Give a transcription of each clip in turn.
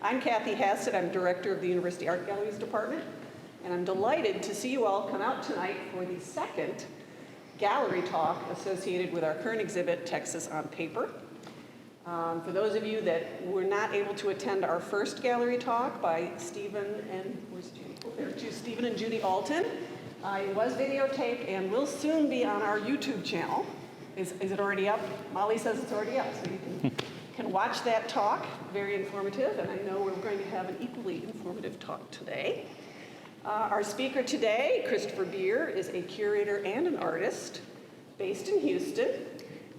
I'm Kathy Hassett. I'm director of the University Art Galleries Department, and I'm delighted to see you all come out tonight for the second gallery talk associated with our current exhibit, Texas on Paper. For those of you that were not able to attend our first gallery talk by Stephen and Judy Alton, it was videotaped and will soon be on our YouTube channel. Is it already up? Molly says it's already up, so you can watch that talk. Very informative, and I know we're going to have an equally informative talk today. Our speaker today, Christopher Beer, is a curator and an artist based in Houston.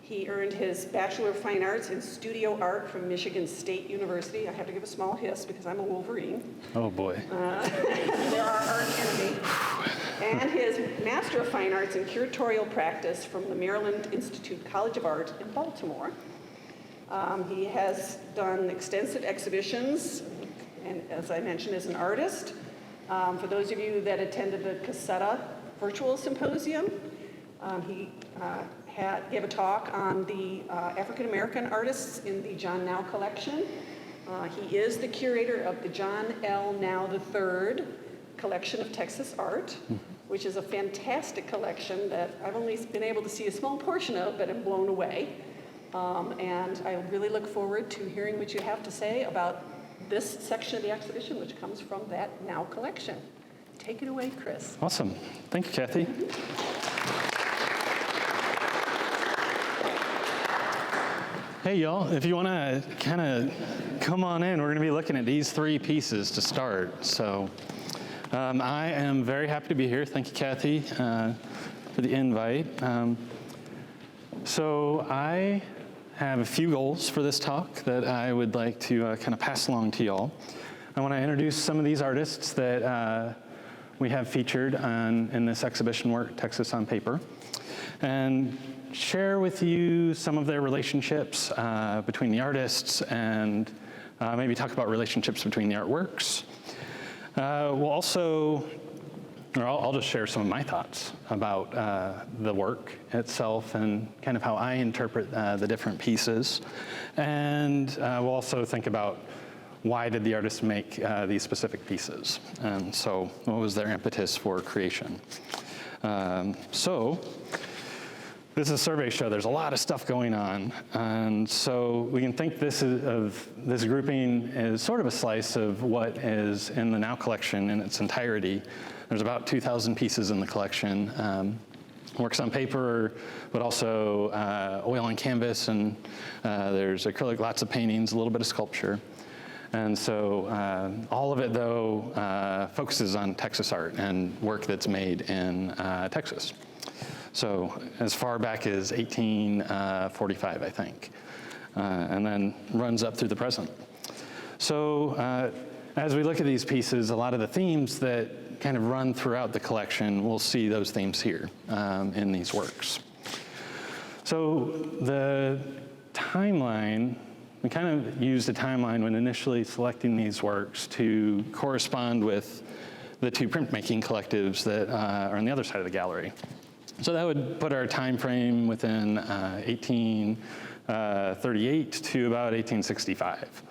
He earned his Bachelor of Fine Arts in Studio Art from Michigan State University. I have to give a small hiss because I'm a Wolverine. Oh boy. They're our arch enemy. And his Master of Fine Arts in Curatorial Practice from the Maryland Institute College of Art in Baltimore. He has done extensive exhibitions, and as I mentioned, is an artist. For those of you that attended the Caseta Virtual Symposium, he gave a talk on the African American artists in the John Now collection. He is the curator of the John L. Now III collection of Texas art, which is a fantastic collection that I've only been able to see a small portion of, but I'm blown away. And I really look forward to hearing what you have to say about this section of the exhibition, which comes from that Now collection. Take it away, Chris. Awesome. Thank you, Kathy. Hey, y'all, if you want to kind of come on in, we're going to be looking at these three pieces to start. So I am very happy to be here. Thank you, Kathy, for the invite. So I have a few goals for this talk that I would like to kind of pass along to y'all. I want to introduce some of these artists that we have featured in this exhibition work, Texas on Paper, and share with you some of their relationships between the artists and maybe talk about relationships between the artworks. We'll also, or I'll just share some of my thoughts about the work itself and kind of how I interpret the different pieces. And we'll also think about why did the artists make these specific pieces? And so what was their impetus for creation? So this is a survey show. There's a lot of stuff going on. And so we can think of this grouping as sort of a slice of what is in the Now collection in its entirety. There's about 2,000 pieces in the collection. Works on paper, but also oil and canvas, and there's acrylic, lots of paintings, a little bit of sculpture. And so all of it, though, focuses on Texas art and work that's made in Texas. So as far back as 1845, I think, and then runs up through the present. So as we look at these pieces, a lot of the themes that kind of run throughout the collection, we'll see those themes here in these works. So the timeline, we kind of used a timeline when initially selecting these works to correspond with the two printmaking collectives that are on the other side of the gallery. So that would put our time frame within 1838 to about 1865.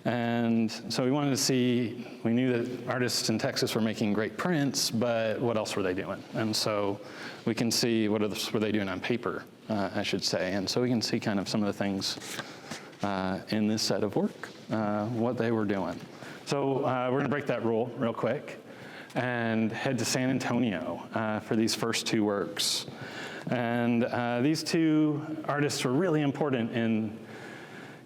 And so we wanted to see, we knew that artists in Texas were making great prints, but what else were they doing? And so we can see what else were they doing on paper, I should say. And so we can see kind of some of the things in this set of work, what they were doing. So we're going to break that rule real quick and head to San Antonio for these first two works. And these two artists were really important in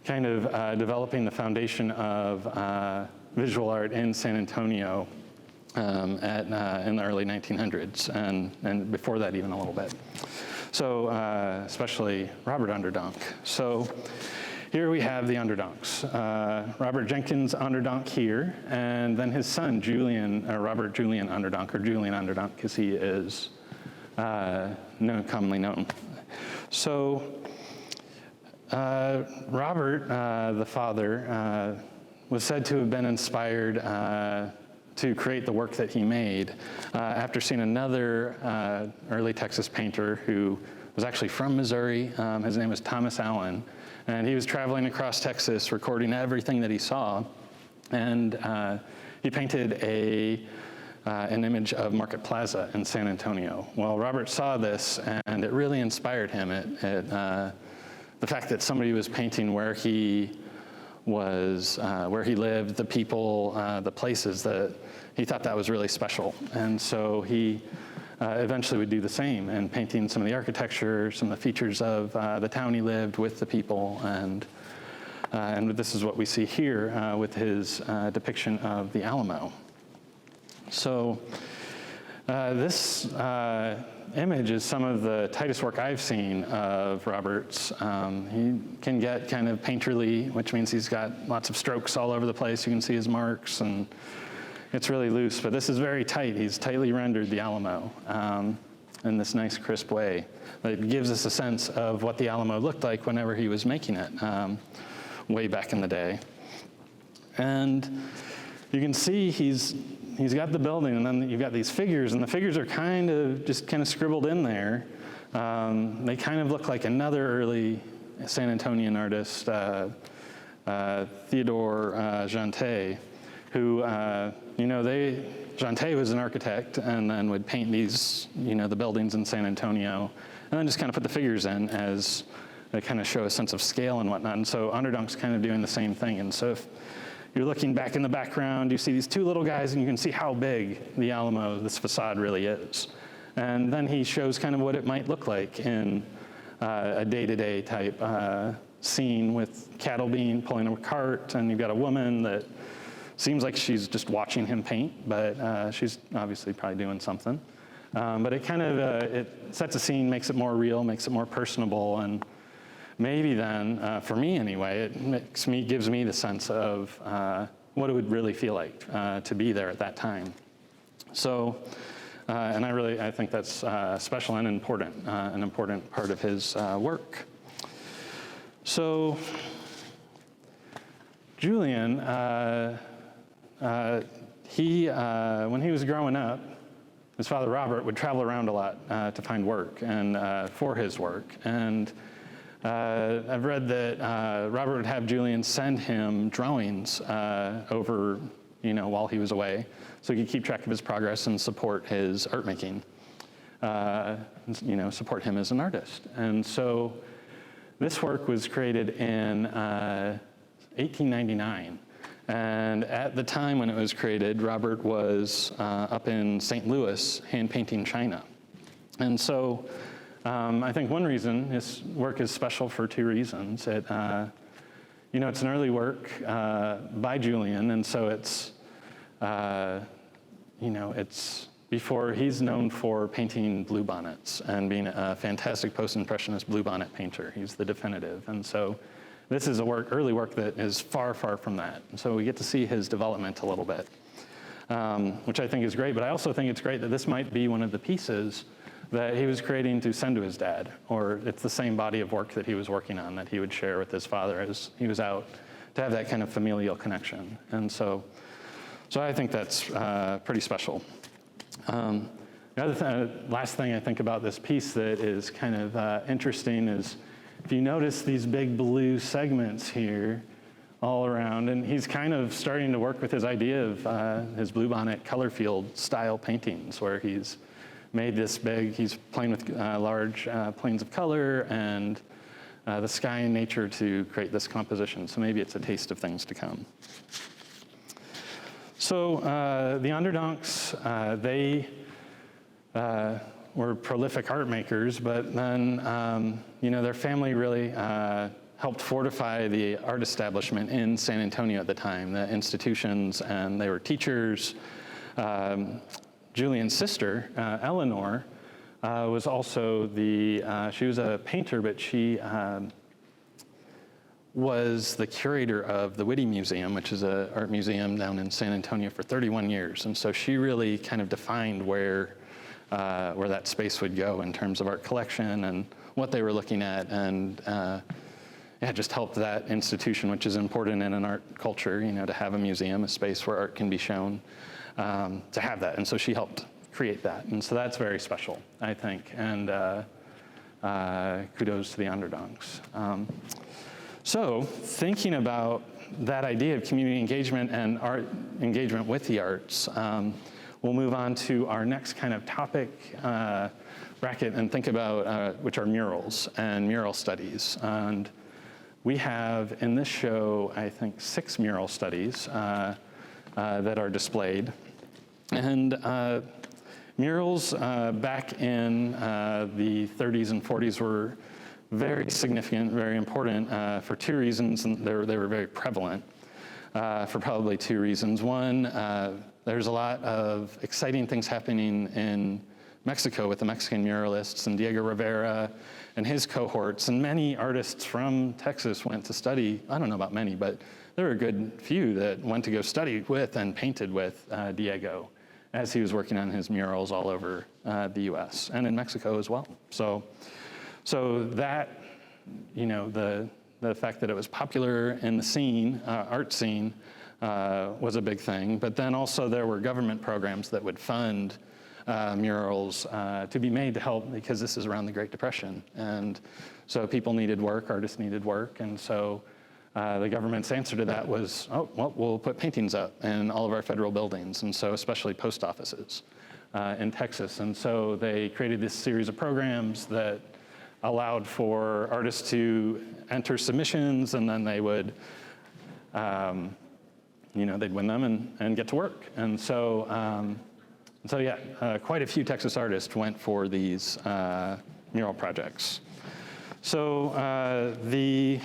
kind of developing the foundation of visual art in San Antonio in the early 1900s, and before that even a little bit. So especially Robert Onderdonk. So here we have the Onderdonks. Robert Jenkins Onderdonk here, and then his son, Robert Julian Onderdonk, or Julian Onderdonk, as he is commonly known. So Robert, the father, was said to have been inspired to create the work that he made after seeing another early Texas painter who was actually from Missouri. His name was Thomas Allen. And he was traveling across Texas, recording everything that he saw. And he painted an image of Market Plaza in San Antonio. Well, Robert saw this, and it really inspired him. The fact that somebody was painting where he was, where he lived, the people, the places, that he thought that was really special. And so he eventually would do the same, and painting some of the architecture, some of the features of the town he lived with the people, and this is what we see here with his depiction of the Alamo. So this image is some of the tightest work I've seen of Robert's. He can get kind of painterly, which means he's got lots of strokes all over the place. You can see his marks, and it's really loose, but this is very tight. He's tightly rendered the Alamo in this nice, crisp way. It gives us a sense of what the Alamo looked like whenever he was making it way back in the day. And you can see he's got the building, and then you've got these figures, and the figures are kind of scribbled in there. They kind of look like another early San Antonian artist, Theodore Janté, who, Janté was an architect and then would paint these, the buildings in San Antonio, and then just kind of put the figures in as they kind of show a sense of scale and whatnot. And so Onderdonk's kind of doing the same thing. And so if you're looking back in the background, you see these two little guys, and you can see how big the Alamo, this facade, really is. And then he shows kind of what it might look like in a day-to-day type scene with cattle pulling a cart, and you've got a woman that seems like she's just watching him paint, but she's obviously probably doing something. But it kind of it sets a scene, makes it more real, makes it more personable, and maybe then, for me anyway, it gives me the sense of what it would really feel like to be there at that time. So, and I think that's special and important, an important part of his work. So, Julian, when he was growing up, his father Robert would travel around a lot to find work and for his work. And I've read that Robert would have Julian send him drawings over, while he was away, so he could keep track of his progress and support his art making, support him as an artist. And so this work was created in 1899. And at the time when it was created, Robert was up in St. Louis hand painting china. And so I think one reason his work is special for two reasons. It's an early work by Julian, and so it's before he's known for painting bluebonnets and being a fantastic post-impressionist bluebonnet painter. He's the definitive, and so this is early work that is far, far from that. And so we get to see his development a little bit, which I think is great. But I also think it's great that this might be one of the pieces that he was creating to send to his dad, or it's the same body of work that he was working on that he would share with his father as he was out, to have that kind of familial connection. And so I think that's pretty special. Last thing I think about this piece that is kind of interesting is, if you notice these big blue segments here all around, and he's kind of starting to work with his idea of his bluebonnet color field style paintings, where he's made this big, he's playing with large planes of color and the sky and nature to create this composition. So maybe it's a taste of things to come. So the Onderdonks, they were prolific art makers, but then their family really helped fortify the art establishment in San Antonio at the time, the institutions, and they were teachers. Julian's sister, Eleanor, was also she was a painter, but she was the curator of the Whitty Museum, which is an art museum down in San Antonio, for 31 years. And so she really kind of defined where that space would go in terms of art collection and what they were looking at, and just helped that institution, which is important in an art culture, to have a museum, a space where art can be shown, to have that. And so she helped create that. And so that's very special, I think. And kudos to the Onderdonks. So thinking about that idea of community engagement and art engagement with the arts, we'll move on to our next kind of topic bracket and think about, which are murals and mural studies. And we have in this show, I think, 6 mural studies that are displayed. And murals back in the 30s and 40s were very significant, very important for 2 reasons, and they were very prevalent for probably 2 reasons. One, there's a lot of exciting things happening in Mexico with the Mexican muralists and Diego Rivera and his cohorts, and many artists from Texas went to study. I don't know about many, but there were a good few that went to go study with and painted with Diego as he was working on his murals all over the US and in Mexico as well. So that, the fact that it was popular in the scene, art scene, was a big thing. But then also there were government programs that would fund murals to be made to help, because this is around the Great Depression. And so people needed work, artists needed work. And so the government's answer to that was, oh, well, we'll put paintings up in all of our federal buildings, and so especially post offices in Texas. And so they created this series of programs that allowed for artists to enter submissions, and then they would, they'd win them and get to work. And so, quite a few Texas artists went for these mural projects. So the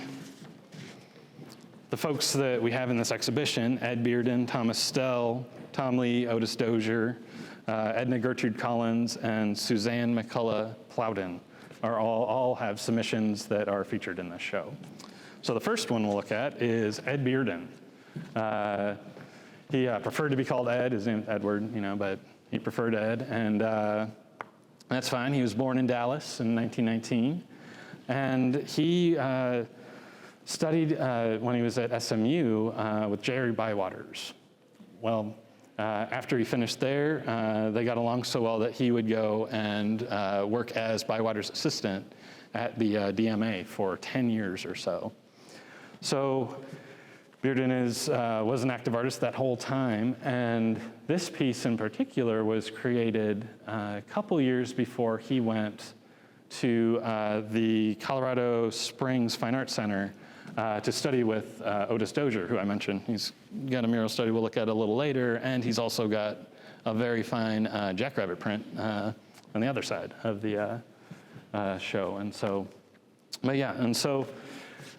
folks that we have in this exhibition, Ed Bearden, Thomas Stell, Tom Lee, Otis Dozier, Edna Gertrude Collins, and Suzanne McCullough Plowden, are all have submissions that are featured in this show. So the first one we'll look at is Ed Bearden. He preferred to be called Ed. His name's Edward, but he preferred Ed, and that's fine. He was born in Dallas in 1919, and he studied when he was at SMU with Jerry Bywaters. Well, after he finished there, they got along so well that he would go and work as Bywaters' assistant at the DMA for 10 years or so. So Bearden was an active artist that whole time, and this piece in particular was created a couple years before he went to the Colorado Springs Fine Arts Center to study with Otis Dozier, who I mentioned. He's got a mural study we'll look at a little later, and he's also got a very fine jackrabbit print on the other side of the show. And so,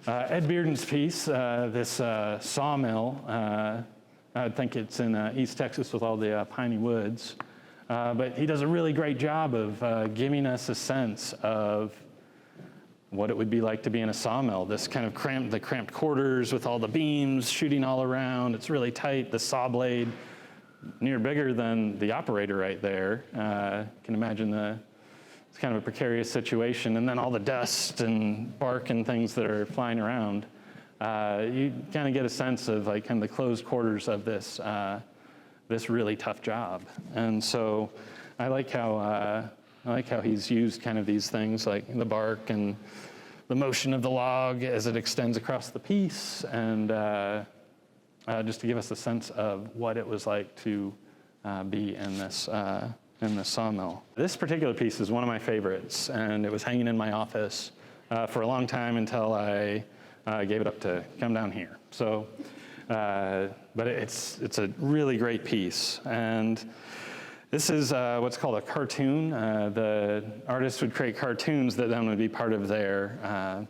Ed Bearden's piece, this sawmill, I think it's in East Texas with all the piney woods, but he does a really great job of giving us a sense of what it would be like to be in a sawmill. This kind of cramped quarters with all the beams shooting all around. It's really tight. The saw blade, near bigger than the operator right there. Can imagine it's kind of a precarious situation. And then all the dust and bark and things that are flying around. You kind of get a sense of kind of the closed quarters of this really tough job. And so I like how he's used kind of these things like the bark and the motion of the log as it extends across the piece, and just to give us a sense of what it was like to be in this sawmill. This particular piece is one of my favorites, and it was hanging in my office for a long time until I gave it up to come down here. So, but it's a really great piece, and this is what's called a cartoon. The artists would create cartoons that then would be part of their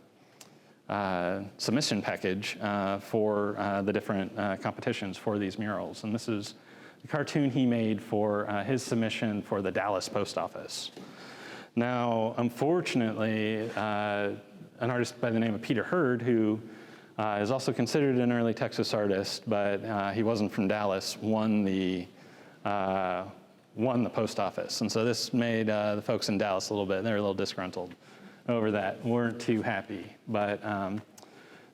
submission package for the different competitions for these murals. And this is the cartoon he made for his submission for the Dallas Post Office. Now, unfortunately, an artist by the name of Peter Hurd, who is also considered an early Texas artist, but he wasn't from Dallas, won the post office. And so this made the folks in Dallas a little bit, they were a little disgruntled over that, weren't too happy. But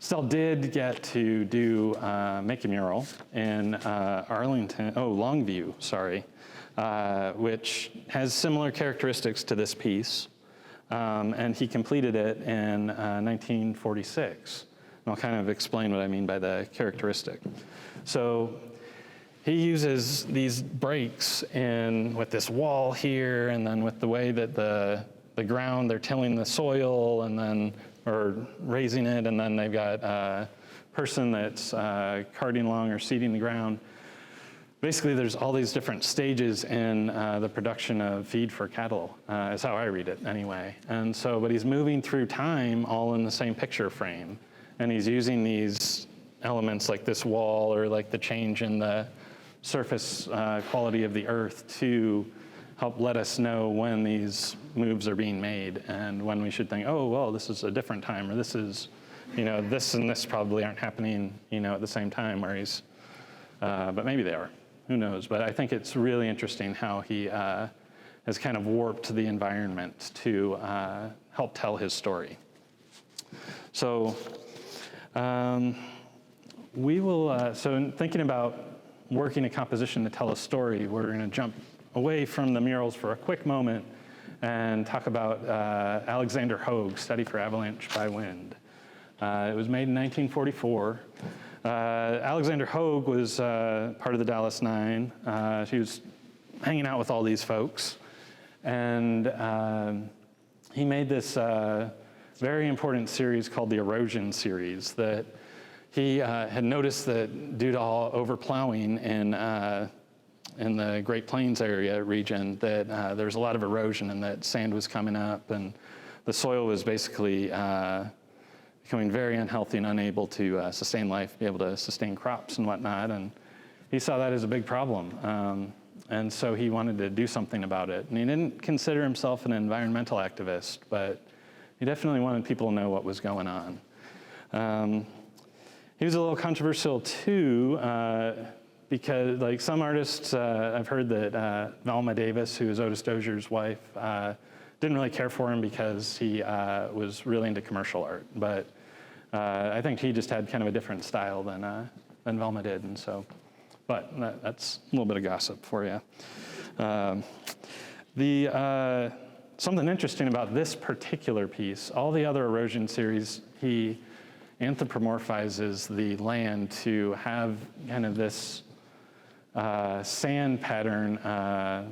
still did get to do, make a mural in Longview, which has similar characteristics to this piece. And he completed it in 1946. I'll kind of explain what I mean by the characteristic. So he uses these breaks with this wall here, and then with the way that the ground, they're tilling the soil or raising it, and then they've got a person that's carting along or seeding the ground. Basically, there's all these different stages in the production of feed for cattle, is how I read it anyway. And so, but he's moving through time all in the same picture frame. And he's using these elements like this wall or like the change in the surface quality of the earth to help let us know when these moves are being made and when we should think, oh, well, this is a different time, or this is, this and this probably aren't happening, at the same time where he's, but maybe they are. Who knows? But I think it's really interesting how he has kind of warped the environment to help tell his story. So we will, so in thinking about working a composition to tell a story, we're going to jump away from the murals for a quick moment and talk about Alexander Hogue, Study for Avalanche by Wind. It was made in 1944. Alexander Hogue was part of the Dallas Nine. She was hanging out with all these folks. And he made this very important series called the Erosion Series that he had noticed that due to all overplowing in the Great Plains area region, that there was a lot of erosion and that sand was coming up and the soil was basically becoming very unhealthy and unable to sustain life, be able to sustain crops and whatnot. And he saw that as a big problem. And so he wanted to do something about it. And he didn't consider himself an environmental activist, but he definitely wanted people to know what was going on. He was a little controversial too, because like some artists, I've heard that Velma Davis, who is Otis Dozier's wife, didn't really care for him because he was really into commercial art. But I think he just had kind of a different style than Velma did, and so. But that's a little bit of gossip for you. Something interesting about this particular piece, all the other erosion series, he anthropomorphizes the land to have kind of this sand pattern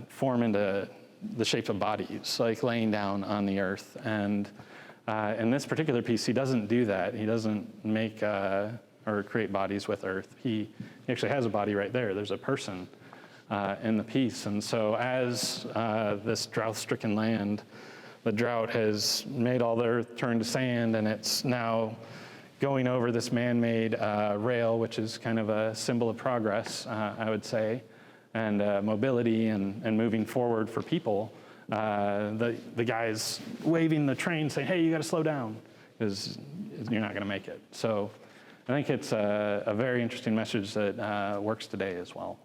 form into the shape of bodies, like laying down on the earth. And in this particular piece, he doesn't do that. He doesn't make or create bodies with earth. He actually has a body right there. There's a person in the piece. And so as this drought-stricken land, the drought has made all the earth turn to sand, and it's now going over this man-made rail, which is kind of a symbol of progress, I would say, and mobility and moving forward for people. The guy's waving the train saying, hey, you gotta slow down, because you're not gonna make it. So I think it's a very interesting message that works today as well.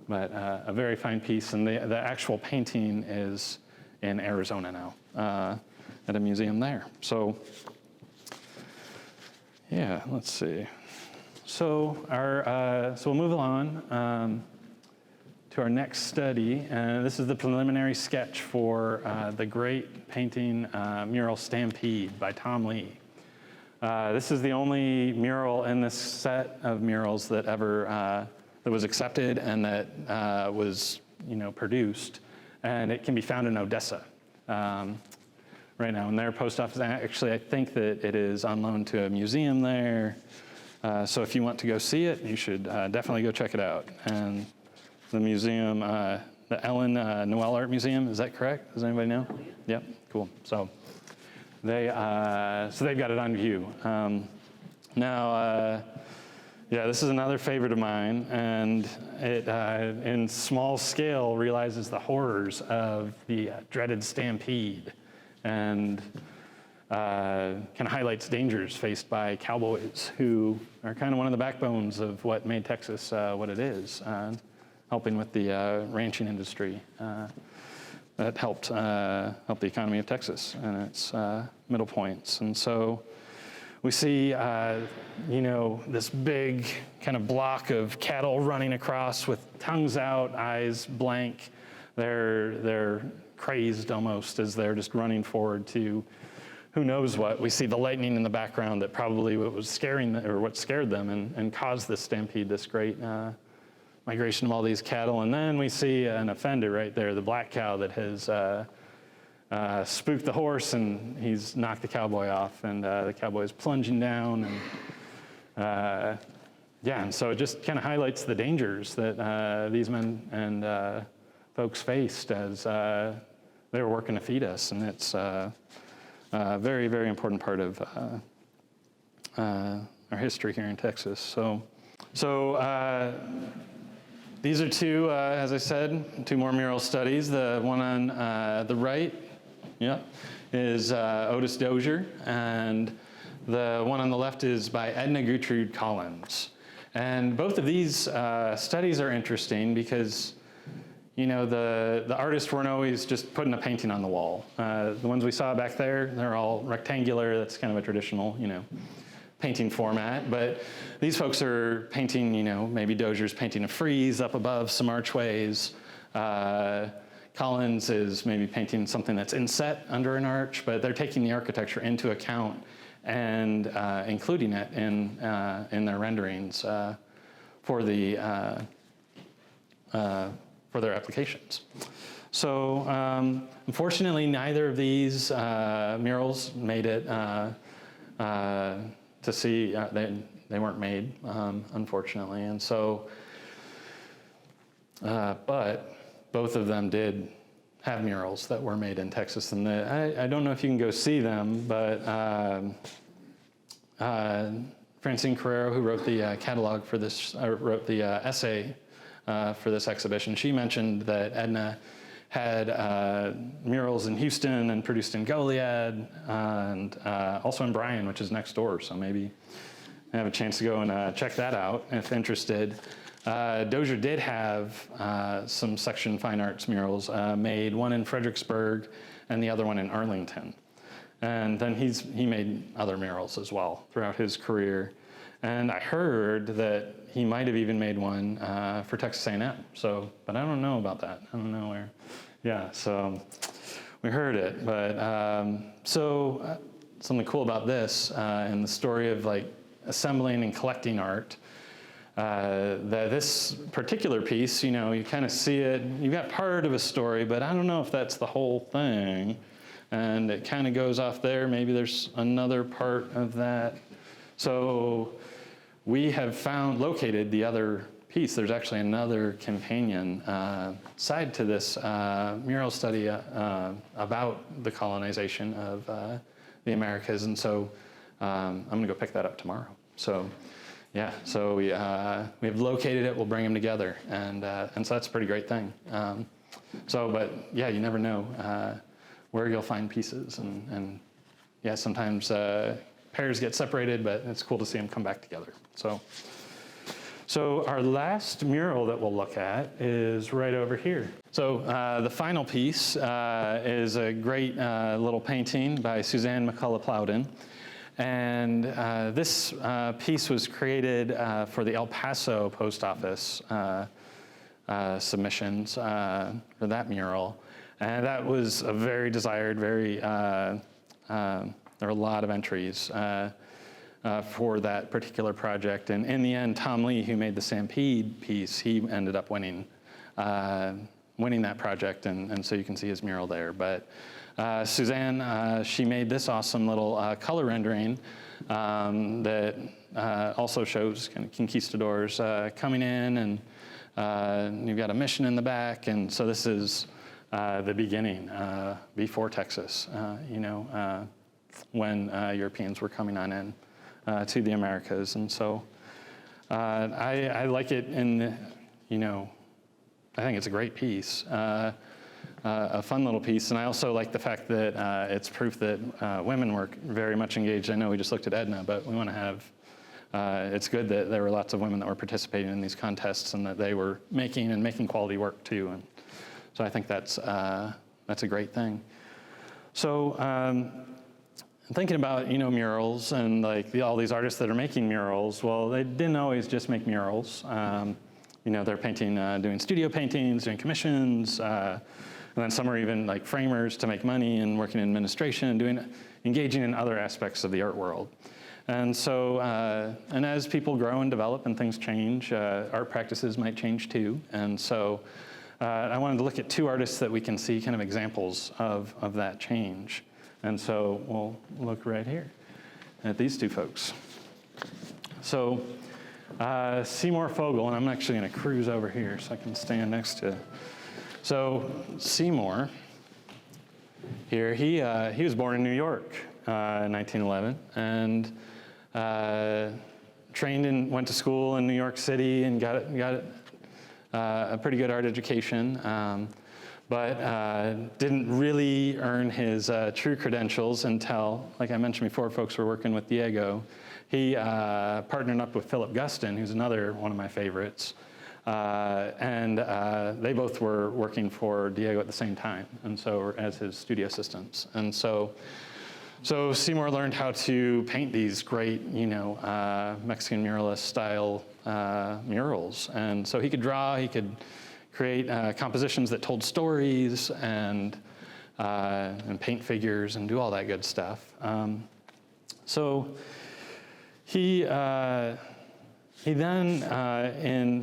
But a very fine piece, and the actual painting is in Arizona now at a museum there. So yeah, let's see. So we'll move on to our next study. This is the preliminary sketch for the great painting mural Stampede by Tom Lee. This is the only mural in this set of murals that ever that was accepted and that was produced, and it can be found in Odessa right now in their post office. Actually, I think that it is on loan to a museum there. So if you want to go see it, you should definitely go check it out. And the museum, the Ellen Noel Art Museum, is that correct? Does anybody know? Yep, cool. So they've got it on view. Yeah, this is another favorite of mine, and it, in small scale, realizes the horrors of the dreaded stampede, and kind of highlights dangers faced by cowboys, who are kind of one of the backbones of what made Texas what it is, helping with the ranching industry that helped the economy of Texas and its middle points. And so we see, this big kind of block of cattle running across with tongues out, eyes blank. They're crazed almost as they're just running forward to who knows what. We see the lightning in the background that probably was scaring them, or what scared them and caused this stampede, this great migration of all these cattle. And then we see an offender right there, the black cow that has spooked the horse, and he's knocked the cowboy off, and the cowboy is plunging down. And and so it just kind of highlights the dangers that these men and folks faced as they were working to feed us. And it's very, very important part of our history here in Texas. So these are two, as I said, two more mural studies. The one on the right, is Otis Dozier, and the one on the left is by Edna Gertrude Collins. And both of these studies are interesting because the artists weren't always just putting a painting on the wall. The ones we saw back there, they're all rectangular. That's kind of a traditional, painting format. But these folks are painting, maybe Dozier's painting a frieze up above some archways. Collins is maybe painting something that's inset under an arch, but they're taking the architecture into account and including it in their renderings for their applications. So unfortunately, neither of these murals made it to see. They weren't made, unfortunately. And so, but both of them did have murals that were made in Texas. And I don't know if you can go see them, but Francine Carrero, who wrote the catalog for this, wrote the essay for this exhibition, she mentioned that Edna had murals in Houston and produced in Goliad and also in Bryan, which is next door. So maybe I have a chance to go and check that out if interested. Dozier did have some section fine arts murals made, one in Fredericksburg and the other one in Arlington. And then he made other murals as well throughout his career. And I heard that he might have even made one for Texas A&M. So, but I don't know about that. I don't know where. Yeah, so we heard it. But something cool about this and the story of like assembling and collecting art. That this particular piece, you kind of see it. You've got part of a story, but I don't know if that's the whole thing. And it kind of goes off there. Maybe there's another part of that. So we have located the other piece. There's actually another companion side to this mural study about the colonization of the Americas. And so I'm going to go pick that up tomorrow. So yeah, so we have located it. We'll bring them together. And so that's a pretty great thing. But yeah, you never know where you'll find pieces. And yeah, sometimes pairs get separated, but it's cool to see them come back together. So our last mural that we'll look at is right over here. So the final piece is a great little painting by Suzanne McCullough Plowden. And this piece was created for the El Paso post office submissions for that mural. And that was a very desired, there were a lot of entries for that particular project. And in the end, Tom Lee, who made the Stampede piece, he ended up winning that project. And so you can see his mural there. But Suzanne, she made this awesome little color rendering that also shows kind of conquistadors coming in, and you've got a mission in the back. And so this is the beginning, before Texas, when Europeans were coming on in to the Americas. And so I like it I think it's a great piece. A fun little piece, and I also like the fact that it's proof that women were very much engaged. I know we just looked at Edna, but we want to have, it's good that there were lots of women that were participating in these contests and that they were making quality work too. And so I think that's a great thing. So thinking about, murals and like all these artists that are making murals, well, they didn't always just make murals. They're painting, doing studio paintings, doing commissions, and then some are even like framers to make money and working in administration and doing, engaging in other aspects of the art world. And so, and as people grow and develop and things change, art practices might change too. And so I wanted to look at two artists that we can see kind of examples of that change. And so we'll look right here at these two folks. So Seymour Fogel, and I'm actually going to cruise over here so I can stand next to. So Seymour here, he was born in New York in 1911, and went to school in New York City and got a pretty good art education, but didn't really earn his true credentials until, like I mentioned before, folks were working with Diego. He partnered up with Philip Guston, who's another one of my favorites, and they both were working for Diego at the same time, and so as his studio assistants. And so Seymour learned how to paint these great, Mexican muralist style murals. And so he could draw, he could create compositions that told stories and paint figures and do all that good stuff. So he then,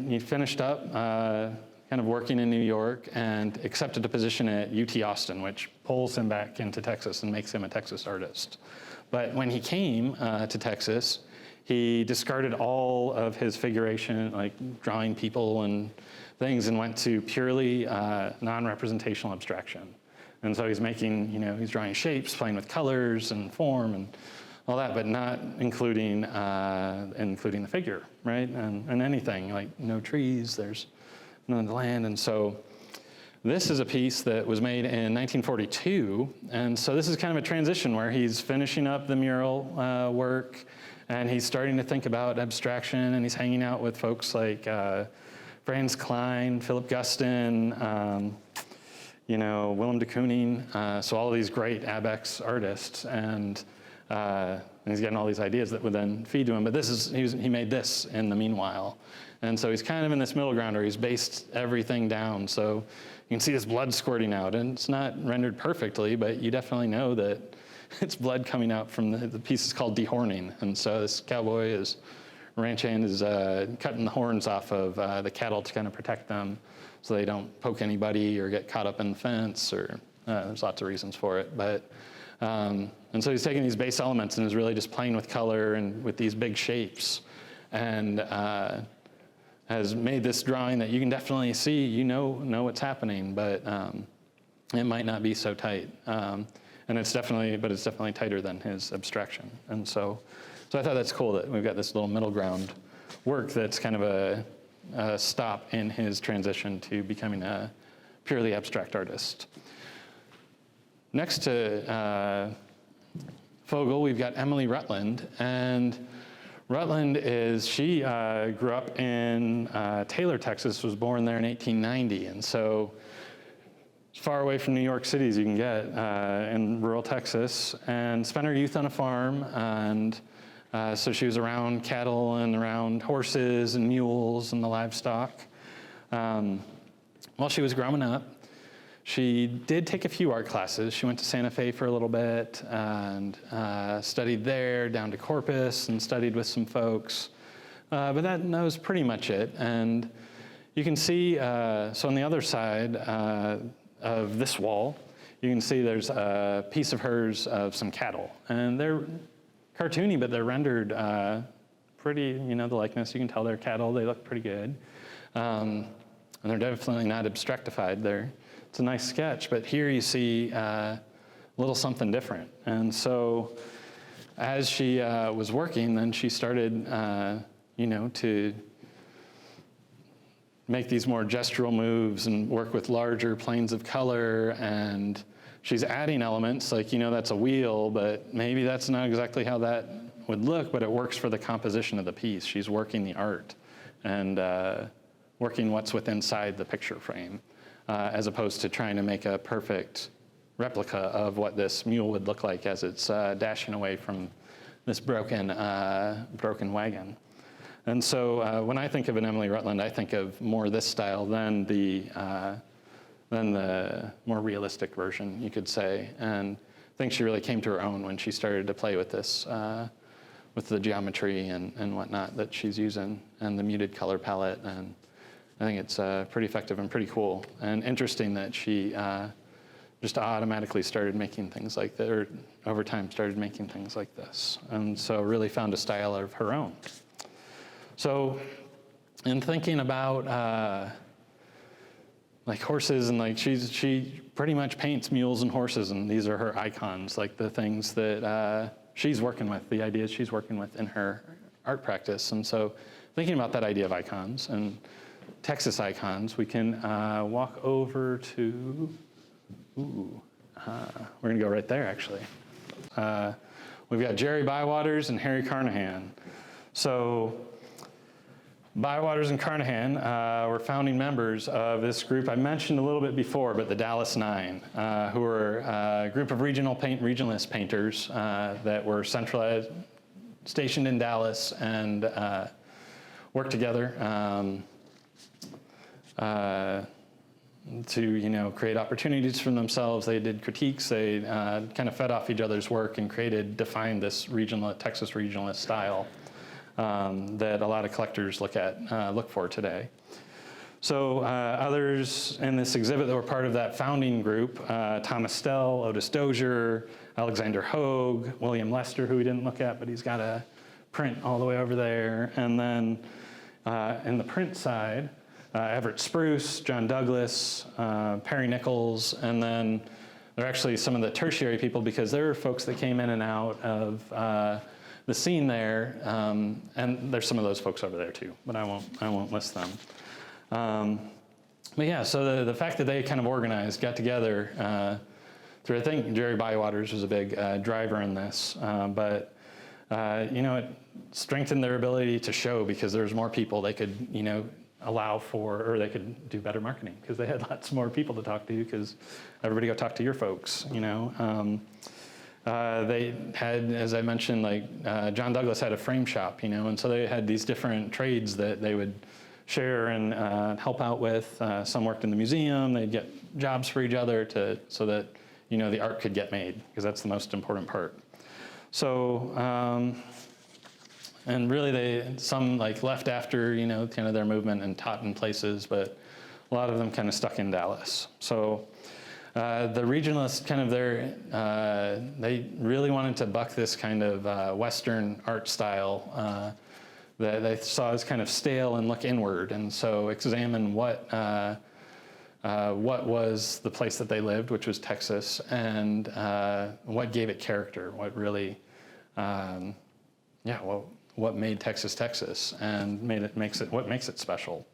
he finished up kind of working in New York and accepted a position at UT Austin, which pulls him back into Texas and makes him a Texas artist. But when he came to Texas, he discarded all of his figuration, like drawing people and things, and went to purely non-representational abstraction. And so he's making, he's drawing shapes, playing with colors and form and all that, but not including the figure, right? And anything, like no trees, there's no land. And so this is a piece that was made in 1942. And so this is kind of a transition where he's finishing up the mural work, and he's starting to think about abstraction, and he's hanging out with folks like Franz Klein, Philip Guston, Willem de Kooning, so all of these great Abex artists, and he's getting all these ideas that would then feed to him. But he made this in the meanwhile. And so he's kind of in this middle ground where he's based everything down. So you can see this blood squirting out, and it's not rendered perfectly, but you definitely know that it's blood coming out from the piece is called dehorning. And so this cowboy is ranchhand is cutting the horns off of the cattle to kind of protect them so they don't poke anybody or get caught up in the fence, or there's lots of reasons for it. But and so he's taking these base elements and is really just playing with color and with these big shapes, and has made this drawing that you can definitely see, know what's happening, but it might not be so tight. And it's definitely tighter than his abstraction. And so I thought that's cool that we've got this little middle ground work that's kind of a stop in his transition to becoming a purely abstract artist. Next to Fogel, we've got Emily Rutland, and Rutland she grew up in Taylor, Texas, was born there in 1890, and so as far away from New York City as you can get in rural Texas, and spent her youth on a farm, and so she was around cattle and around horses and mules and the livestock. While she was growing up, she did take a few art classes. She went to Santa Fe for a little bit and studied there, down to Corpus, and studied with some folks. But that was pretty much it. And you can see, so on the other side of this wall, you can see there's a piece of hers of some cattle. And they're cartoony, but they're rendered pretty, the likeness, you can tell they're cattle, they look pretty good. And they're definitely not abstractified. It's a nice sketch, but here you see a little something different. And so as she was working, then she started, to make these more gestural moves and work with larger planes of color. And she's adding elements like, that's a wheel, but maybe that's not exactly how that would look, but it works for the composition of the piece. She's working the art and working what's within inside the picture frame. As opposed to trying to make a perfect replica of what this mule would look like as it's dashing away from this broken wagon. And so when I think of an Emily Rutland, I think of more this style than the more realistic version, you could say. And think she really came to her own when she started to play with this, with the geometry and whatnot that she's using, and the muted color palette. And I think it's pretty effective and pretty cool. And interesting that she just automatically started making things like that, or over time started making things like this. And so really found a style of her own. So in thinking about like horses, and like she pretty much paints mules and horses, and these are her icons, like the things that she's working with, the ideas she's working with in her art practice. And so thinking about that idea of icons and Texas icons, we can walk over to, we're gonna go right there actually. We've got Jerry Bywaters and Harry Carnahan. So Bywaters and Carnahan were founding members of this group I mentioned a little bit before, but the Dallas Nine, who were a group of regionalist painters that were centralized, stationed in Dallas, and worked together to create opportunities for themselves. They did critiques. They kind of fed off each other's work and defined this Texas regionalist style that a lot of collectors look for today. So others in this exhibit that were part of that founding group, Thomas Stell, Otis Dozier, Alexander Hogue, William Lester, who we didn't look at, but he's got a print all the way over there. And then in the print side, Everett Spruce, John Douglas, Perry Nichols, and then they're actually some of the tertiary people, because there were folks that came in and out of the scene there, and there's some of those folks over there too, but I won't list them. But yeah, so the fact that they kind of organized, got together through, I think Jerry Bywaters was a big driver in this, but it strengthened their ability to show, because there's more people they could, allow for, or they could do better marketing, because they had lots more people to talk to, because everybody go talk to your folks, They had, as I mentioned, John Douglas had a frame shop, and so they had these different trades that they would share and help out with. Some worked in the museum. They'd get jobs for each other so that, the art could get made, because that's the most important part. So, and really some left after, kind of their movement and taught in places, but a lot of them kind of stuck in Dallas. So, the regionalists they really wanted to buck this kind of Western art style that they saw as kind of stale and look inward, and so examine what was the place that they lived, which was Texas, and what gave it character, what really, what made Texas Texas, and what makes it special.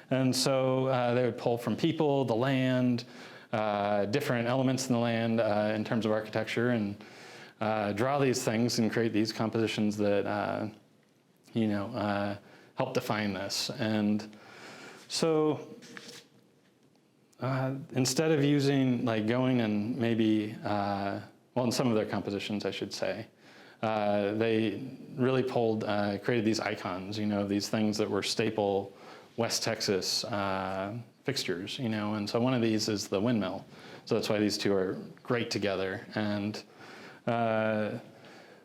And so they would pull from people, the land, different elements in the land in terms of architecture, and draw these things and create these compositions that help define this. And so instead of using going and maybe in some of their compositions, I should say, they really created these icons, these things that were staple West Texas fixtures, and so one of these is the windmill. So that's why these two are great together. And the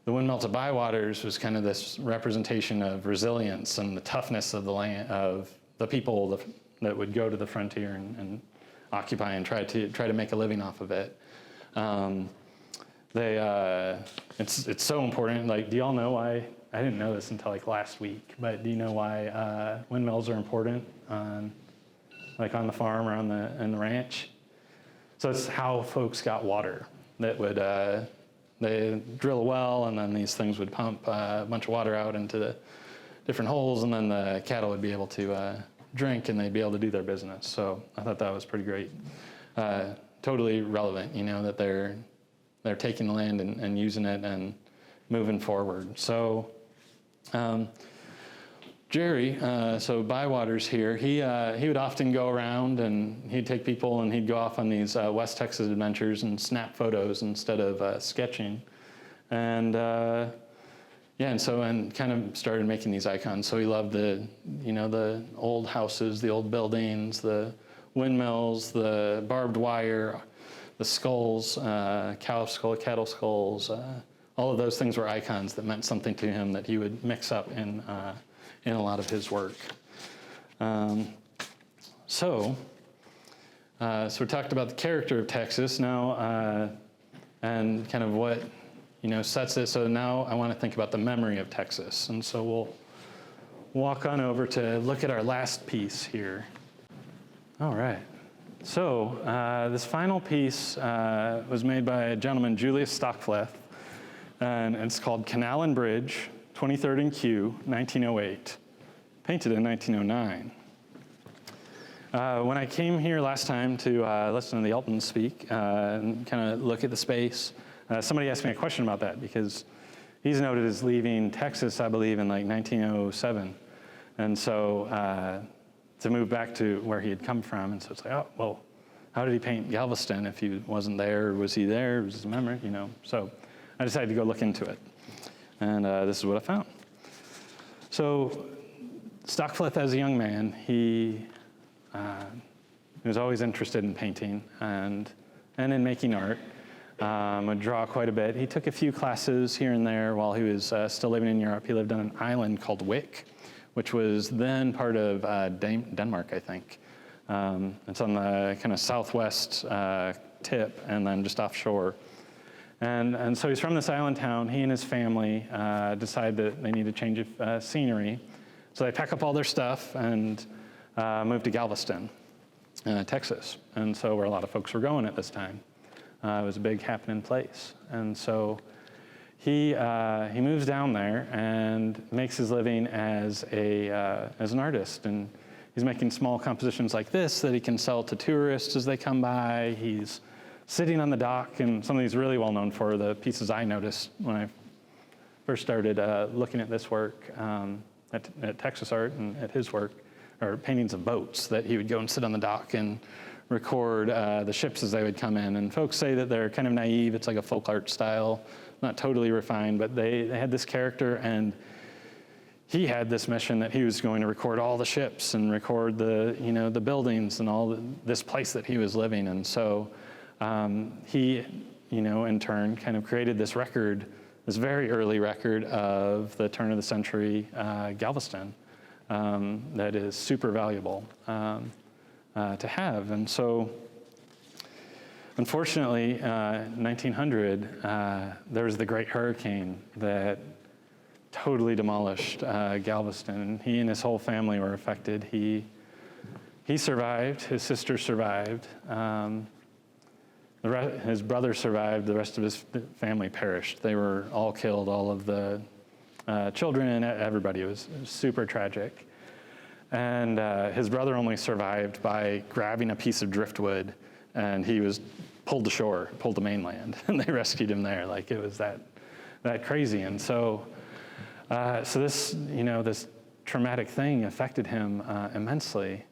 windmill to Bywaters was kind of this representation of resilience and the toughness of the land, of the people that would go to the frontier and occupy and try to make a living off of it. It's so important. Do y'all know why? I didn't know this until last week, but do you know why windmills are important on the farm or in the ranch? So it's how folks got water. That would they drill a well, and then these things would pump a bunch of water out into the different holes, and then the cattle would be able to drink, and they'd be able to do their business. So I thought that was pretty great. Totally relevant, that they're taking the land and using it and moving forward. So Jerry, so Bywaters here, he would often go around and he'd take people and he'd go off on these West Texas adventures and snap photos instead of sketching. And and kind of started making these icons. So he loved the old houses, the old buildings, the windmills, the barbed wire, the skulls, cow skull, cattle skulls, all of those things were icons that meant something to him that he would mix up in a lot of his work. So we talked about the character of Texas now, and kind of what sets it. So now I want to think about the memory of Texas, and so we'll walk on over to look at our last piece here. All right. So this final piece was made by a gentleman, Julius Stockfleth, and it's called Canal and Bridge, 23rd and Q, 1908, painted in 1909. When I came here last time to listen to the Altmans speak and kind of look at the space, somebody asked me a question about that because he's noted as leaving Texas, I believe, in like 1907. And so to move back to where he had come from, and so it's like, oh, well, how did he paint Galveston if he wasn't there? Was he there? Was his memory? So I decided to go look into it, and this is what I found. So Stockfleth, as a young man, he was always interested in painting and in making art. Would draw quite a bit. He took a few classes here and there while he was still living in Europe. He lived on an island called Wick, which was then part of Denmark, I think. It's on the kind of southwest tip and then just offshore. And so he's from this island town. He and his family decide that they need a change of scenery. So they pack up all their stuff and move to Galveston, Texas. And so where a lot of folks were going at this time. It was a big happening place. And so he moves down there and makes his living as an artist. And he's making small compositions like this that he can sell to tourists as they come by. He's sitting on the dock, and some of these really well known for the pieces I noticed when I first started looking at this work at Texas Art and at his work, or paintings of boats that he would go and sit on the dock and record the ships as they would come in. And folks say that they're kind of naive. It's like a folk art style, not totally refined, but they had this character, and he had this mission that he was going to record all the ships and record the buildings and this place that he was living. And so he, in turn, kind of created this record, this very early record of the turn of the century Galveston that is super valuable to have. And so, unfortunately, 1900, there was the Great Hurricane that totally demolished Galveston. He and his whole family were affected. He survived. His sister survived. His brother survived. The rest of his family perished. They were all killed. All of the children and everybody. It was super tragic. And his brother only survived by grabbing a piece of driftwood, and he was pulled to mainland, and they rescued him there. Like, it was that crazy. And so this, this traumatic thing affected him immensely.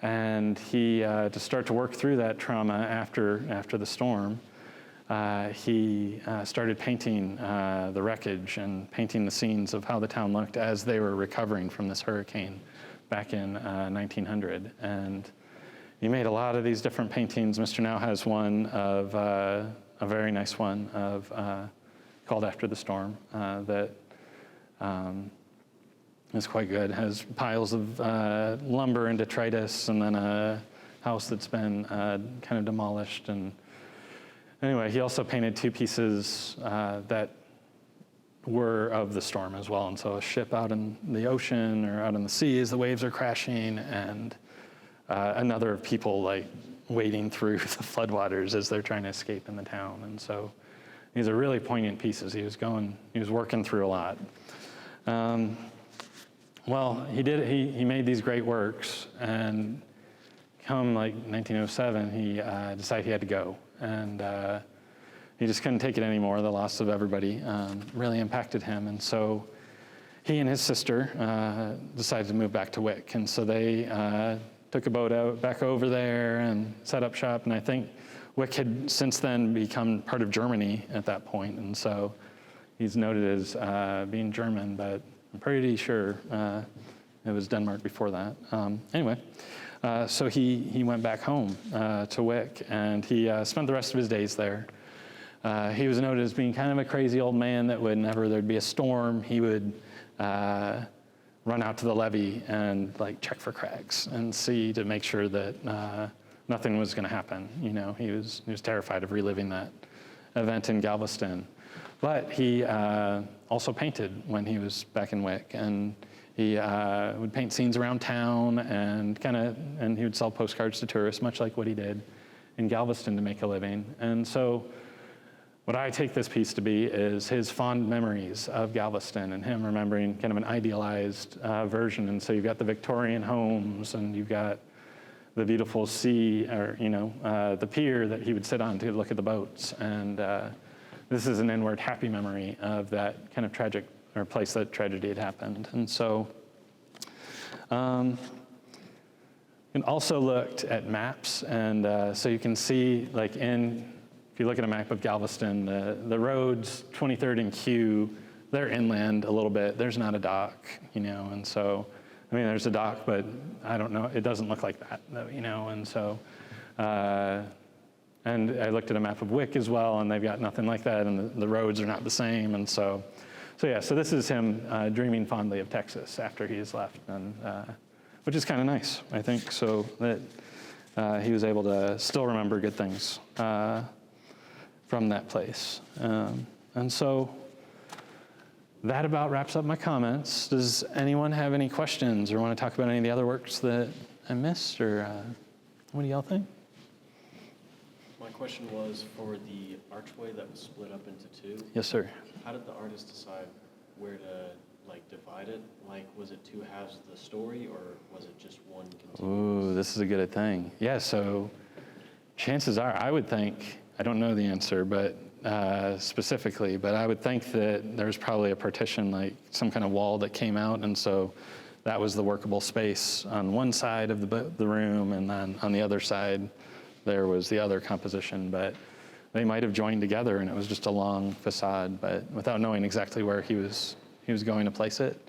And he, to start to work through that trauma after the storm, he started painting the wreckage and painting the scenes of how the town looked as they were recovering from this hurricane back in 1900. And he made a lot of these different paintings. Mr. Now has one of a very nice one of called After the Storm that is quite good. It has piles of lumber and detritus, and then a house that's been kind of demolished. And anyway, he also painted two pieces that were of the storm as well. And so a ship out in the ocean or out in the sea as the waves are crashing, and another of people like wading through the floodwaters as they're trying to escape in the town. And so these are really poignant pieces. He was working through a lot. Well, he made these great works, and come like 1907, he decided he had to go. And he just couldn't take it anymore. The loss of everybody really impacted him. And so he and his sister decided to move back to Wick. And so they took a boat out back over there and set up shop. And I think Wick had since then become part of Germany at that point. And so he's noted as being German, but I'm pretty sure it was Denmark before that. Anyway, So he went back home to Wick, and he spent the rest of his days there. He was noted as being kind of a crazy old man that whenever there'd be a storm, he would run out to the levee and like check for cracks and see to make sure that nothing was going to happen. You know, he was terrified of reliving that event in Galveston. But he also painted when he was back in Wick, and he would paint scenes around town and he would sell postcards to tourists, much like what he did in Galveston to make a living. And so what I take this piece to be is his fond memories of Galveston and him remembering kind of an idealized version. And so you've got the Victorian homes, and you've got the beautiful sea, or the pier that he would sit on to look at the boats. And this is an inward happy memory of that kind of tragic, or place that tragedy had happened. And so, and also looked at maps, and so you can see, like if you look at a map of Galveston, the roads, 23rd and Q, they're inland a little bit. There's not a dock, and so, I mean, there's a dock, but I don't know, it doesn't look like that, though, and so, and I looked at a map of Wick as well, and they've got nothing like that, and the roads are not the same, and so this is him dreaming fondly of Texas after he's left, and which is kind of nice, I think, so that he was able to still remember good things from that place. And so that about wraps up my comments. Does anyone have any questions or want to talk about any of the other works that I missed, or what do y'all think? My question was for the archway that was split up into two. Yes, sir. How did the artist decide where to divide it? Was it two halves of the story, or was it just one continuous? Ooh, this is a good thing. Yeah, so chances are, I would think, I don't know the answer, but specifically, but I would think that there was probably a partition, like some kind of wall that came out, and so that was the workable space on one side of the room, and then on the other side there was the other composition, but they might have joined together and it was just a long facade, but without knowing exactly where he was going to place it,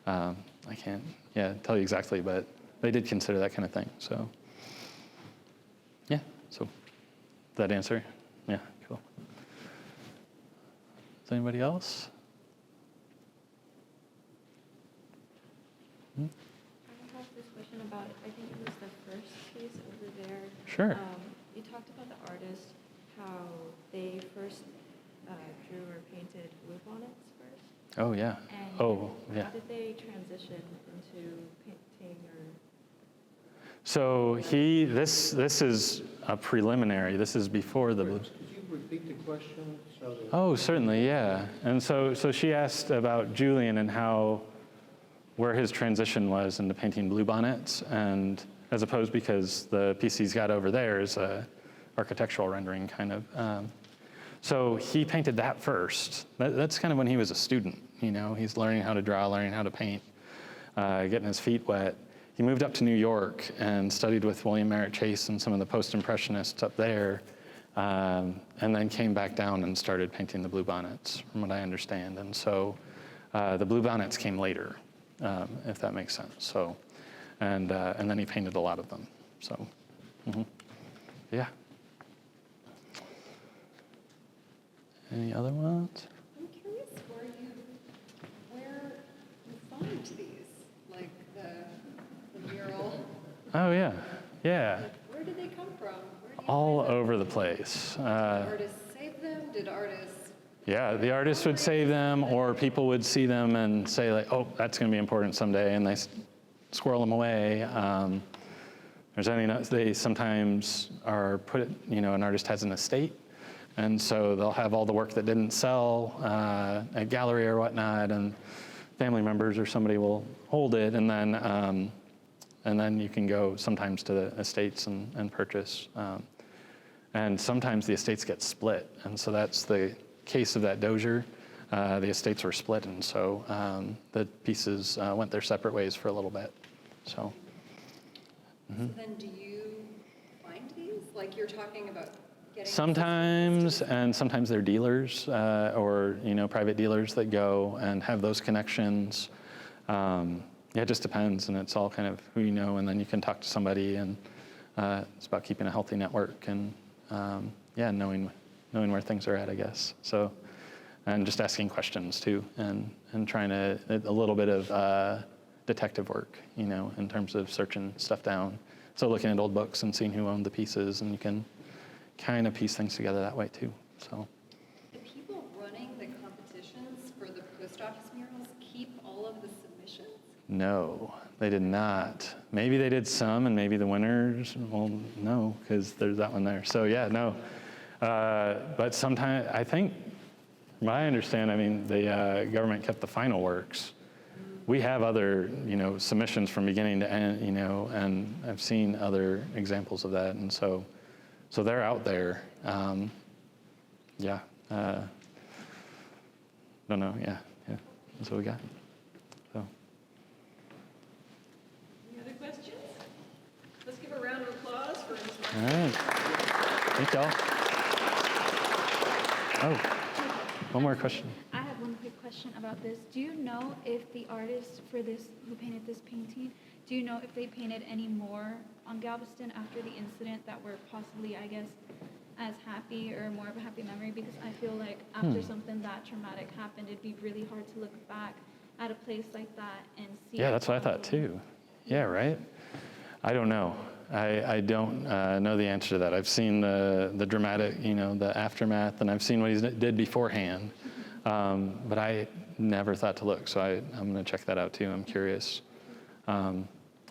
I can't tell you exactly, but they did consider that kind of thing. So yeah, so that answer? Yeah, cool. Is anybody else? I have this question about, I think it was the first piece over there. Sure. You talked about the artist, how they first drew or painted bluebonnets first. Oh, yeah. And yeah. how did they transition into painting or? So this is a preliminary. This is before the blue. Could you repeat the question? Oh, certainly, yeah. And so she asked about Julian and where his transition was into painting bluebonnets, and as opposed, because the piece he's got over there is a architectural rendering kind of. So he painted that first. That's kind of when he was a student, he's learning how to draw, learning how to paint, getting his feet wet. He moved up to New York and studied with William Merritt Chase and some of the post-impressionists up there, and then came back down and started painting the bluebonnets, from what I understand. And so the bluebonnets came later, if that makes sense. So, and then he painted a lot of them. So, yeah. Any other ones? I'm curious where you find these, like the mural. Oh, yeah. Yeah. Where did they come from? Where do you All find them? over the place. Did artists save them? Did artists? Yeah, the artists would save them, or people would see them and say, like, oh, that's going to be important someday, and they squirrel them away. They sometimes are an artist has an estate, and so they'll have all the work that didn't sell at a gallery or whatnot, and family members or somebody will hold it, and then you can go sometimes to the estates and purchase. And sometimes the estates get split, and so that's the case of that dozier. The estates were split, and so the pieces went their separate ways for a little bit. So. So then do you find these? Like you're talking about getting... Sometimes, and sometimes they're dealers or private dealers that go and have those connections. yeah, it just depends, and it's all kind of who you know, and then you can talk to somebody, and it's about keeping a healthy network and yeah, knowing where things are at, I guess. So, and just asking questions too, and trying to a little bit of detective work, you know, in terms of searching stuff down. So looking at old books and seeing who owned the pieces, and you can kind of piece things together that way too. So. The people running the competitions for the post office murals keep all of the submissions? No, they did not. Maybe they did some, and maybe the winners, well, no, because there's that one there. So yeah, no. But sometimes, I think, from what I understand, I mean, the government kept the final works. We have other, you know, submissions from beginning to end, you know, and I've seen other examples of that, and so they're out there. Yeah. Don't know. Yeah. That's what we got. So. Any other questions? Let's give a round of applause for Ms. All right. Thank y'all. Oh, one more question. I have one quick question about this. Do you know if the artist for this, who painted this painting, do you know if they painted any more on Galveston after the incident that were possibly, I guess, as happy or more of a happy memory? Because I feel like after something that traumatic happened, it'd be really hard to look back at a place like that and see. Yeah, that's what I thought too. Yeah, right? I don't know. I don't know the answer to that. I've seen the dramatic, you know, the aftermath, and I've seen what he did beforehand. But I never thought to look, so I'm going to check that out too. I'm curious.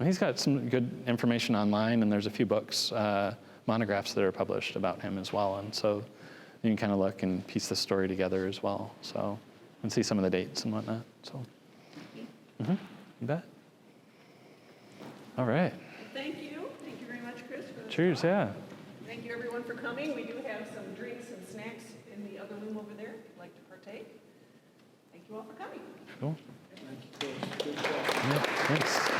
He's got some good information online, and there's a few books, monographs that are published about him as well. And so you can kind of look and piece the story together as well. So, and see some of the dates and whatnot. So, you bet. All right. Thank you. Thank you very much, Chris, for this Cheers, talk. yeah. Thank you, everyone, for coming. We do have some drinks and snacks in the other room over there if you'd like to partake. Thank you all for coming. Cool. Thank you, Chris. Good job. Yeah, thanks.